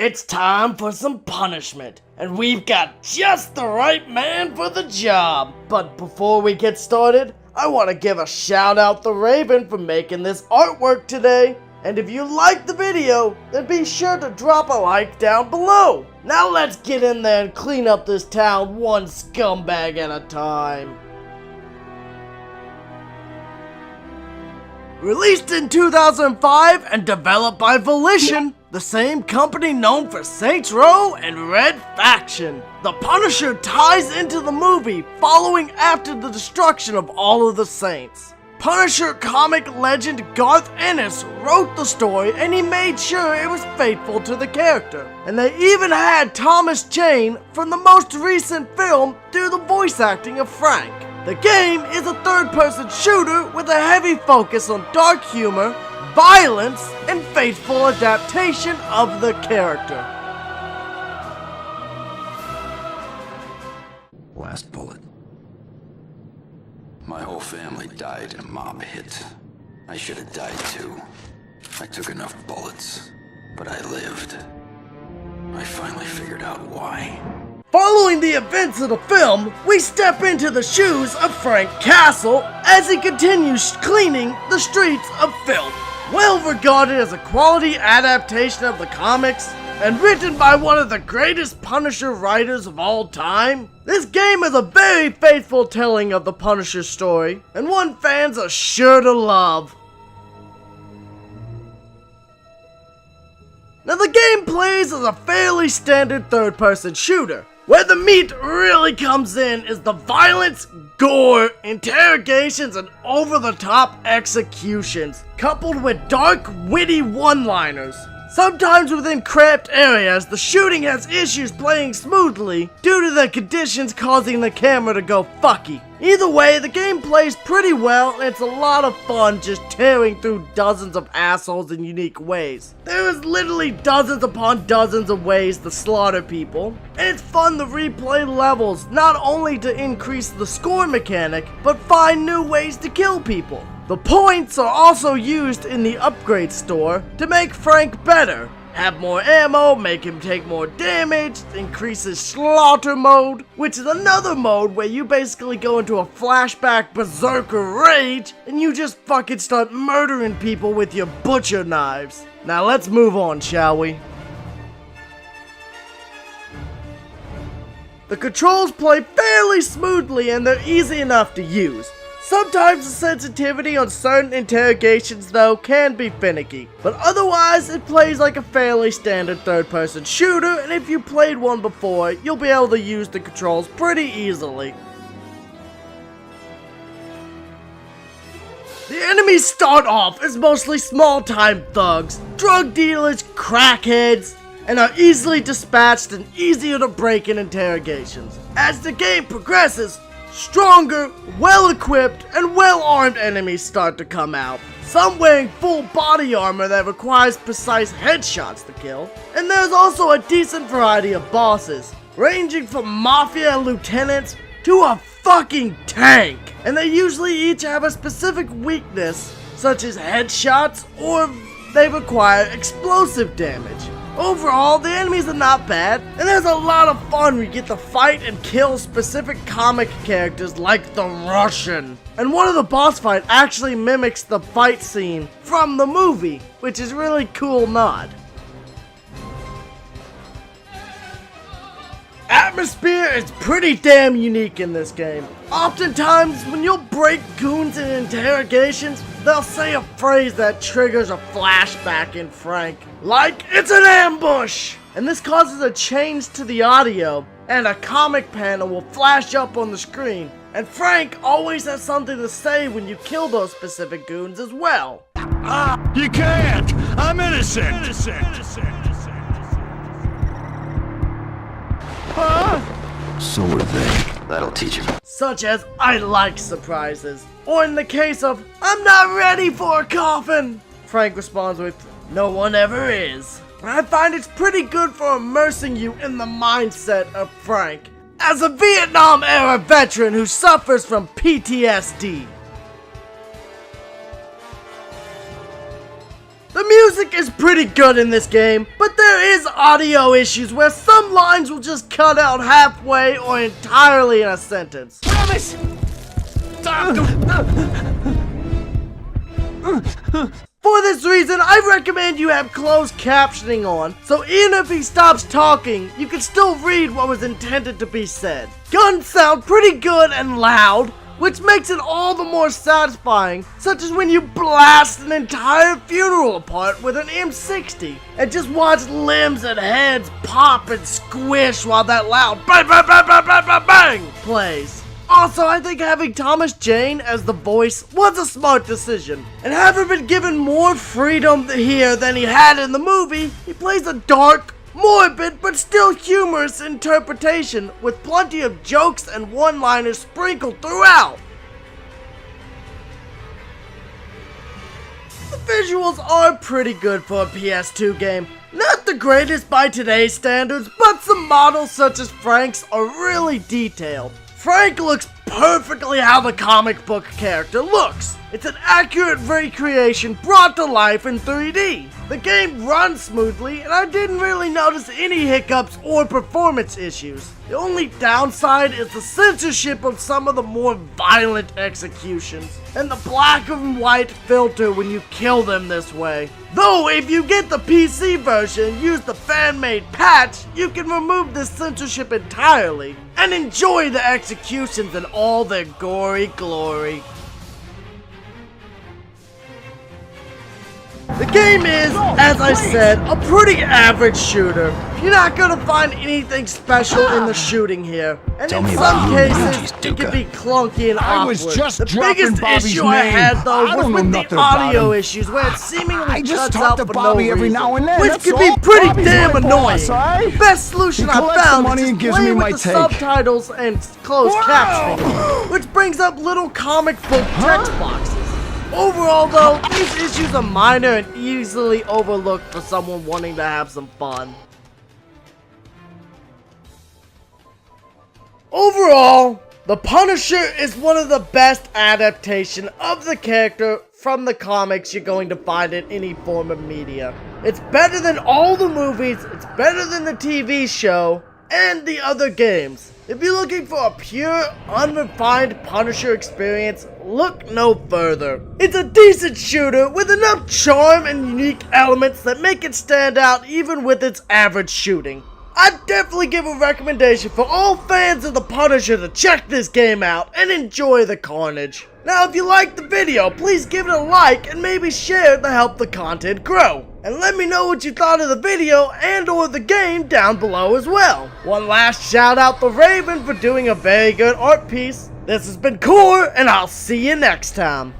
It's time for some punishment, and we've got just the right man for the job. But before we get started, I want to give a shout out to Raven for making this artwork today. And if you liked the video, then be sure to drop a like down below. Now let's get in there and clean up this town one scumbag at a time. Released in 2005 and developed by Volition, the same company known for Saints Row and Red Faction. The Punisher ties into the movie following after the destruction of all of the Saints. Punisher comic legend Garth Ennis wrote the story and he made sure it was faithful to the character. And they even had Thomas Jane from the most recent film do the voice acting of Frank. The game is a third-person shooter with a heavy focus on dark humor, violence, and faithful adaptation of the character. Last bullet. My whole family died in a mob hit. I should have died too. I took enough bullets, but I lived. I finally figured out why. Following the events of the film, we step into the shoes of Frank Castle as he continues cleaning the streets of filth. Well regarded as a quality adaptation of the comics, and written by one of the greatest Punisher writers of all time, this game is a very faithful telling of the Punisher story, and one fans are sure to love. Now the game plays as a fairly standard third-person shooter. Where the meat really comes in is the violence, gore, interrogations, and over-the-top executions, coupled with dark, witty one-liners. Sometimes within cramped areas, the shooting has issues playing smoothly due to the conditions causing the camera to go fucky. Either way, the game plays pretty well and it's a lot of fun just tearing through dozens of assholes in unique ways. There is literally dozens upon dozens of ways to slaughter people, and it's fun to replay levels not only to increase the score mechanic, but find new ways to kill people. The points are also used in the upgrade store to make Frank better. Have more ammo, make him take more damage, increases slaughter mode, which is another mode where you basically go into a flashback berserker rage and you just fucking start murdering people with your butcher knives. Now let's move on, shall we? The controls play fairly smoothly and they're easy enough to use. Sometimes the sensitivity on certain interrogations though can be finicky, but otherwise it plays like a fairly standard third-person shooter, and if you played one before, you'll be able to use the controls pretty easily. The enemies start off as mostly small-time thugs, drug dealers, crackheads, and are easily dispatched and easier to break in interrogations. As the game progresses, stronger, well-equipped, and well-armed enemies start to come out. Some wearing full body armor that requires precise headshots to kill. And there's also a decent variety of bosses, ranging from mafia lieutenants to a fucking tank. And they usually each have a specific weakness, such as headshots, or they require explosive damage. Overall, the enemies are not bad, and there's a lot of fun when you get to fight and kill specific comic characters like the Russian. And one of the boss fights actually mimics the fight scene from the movie, which is really cool nod. Atmosphere is pretty damn unique in this game. Oftentimes, when you'll break goons in interrogations, they'll say a phrase that triggers a flashback in Frank. Like, it's an ambush! And this causes a change to the audio, and a comic panel will flash up on the screen. And Frank always has something to say when you kill those specific goons as well. You can't! I'm innocent! So are they. That'll teach him. Such as, I like surprises. Or in the case of, I'm not ready for a coffin! Frank responds with, no one ever is. I find it's pretty good for immersing you in the mindset of Frank, as a Vietnam-era veteran who suffers from PTSD. The The music is pretty good in this game, but there is audio issues where some lines will just cut out halfway or entirely in a sentence. Travis! Stop! For this reason, I recommend you have closed captioning on, so even if he stops talking, you can still read what was intended to be said. Guns sound pretty good and loud, which makes it all the more satisfying, such as when you blast an entire funeral apart with an M60, and just watch limbs and heads pop and squish while that loud bang bang bang bang bang bang bang plays. Also, I think having Thomas Jane as the voice was a smart decision. And having been given more freedom here than he had in the movie, he plays a dark, morbid, but still humorous interpretation with plenty of jokes and one-liners sprinkled throughout. The visuals are pretty good for a PS2 game. Not the greatest by today's standards, but some models such as Frank's are really detailed. Frank looks perfectly how the comic book character looks. It's an accurate recreation brought to life in 3D. The game runs smoothly, and I didn't really notice any hiccups or performance issues. The only downside is the censorship of some of the more violent executions, and the black and white filter when you kill them this way. Though if you get the PC version and use the fan-made patch, you can remove this censorship entirely, and enjoy the executions in all their gory glory. The game is, as I said, a pretty average shooter. You're not gonna find anything special in the shooting here, and in some cases, it can be clunky and I awkward. was just The dropping biggest Bobby's issue I had name. though I was don't with know the nothing about audio him. issues where it seemingly I just cuts talk out to for Bobby no every reason, now and then, which that's can be all. pretty Bobby's damn my annoying. boss, alright? The best solution He I collects the found money is and to gives play me with my the take. subtitles and closed Wow. captioning, which brings up little comic book text boxes. Overall though, these issues are minor and easily overlooked for someone wanting to have some fun. Overall, The Punisher is one of the best adaptations of the character from the comics you're going to find in any form of media. It's better than all the movies, it's better than the TV show, and the other games. If you're looking for a pure, unrefined Punisher experience, look no further. It's a decent shooter with enough charm and unique elements that make it stand out even with its average shooting. I'd definitely give a recommendation for all fans of the Punisher to check this game out and enjoy the carnage. Now if you liked the video, please give it a like and maybe share it to help the content grow. And let me know what you thought of the video and or the game down below as well. One last shout out to Raven for doing a very good art piece. This has been Core, and I'll see you next time.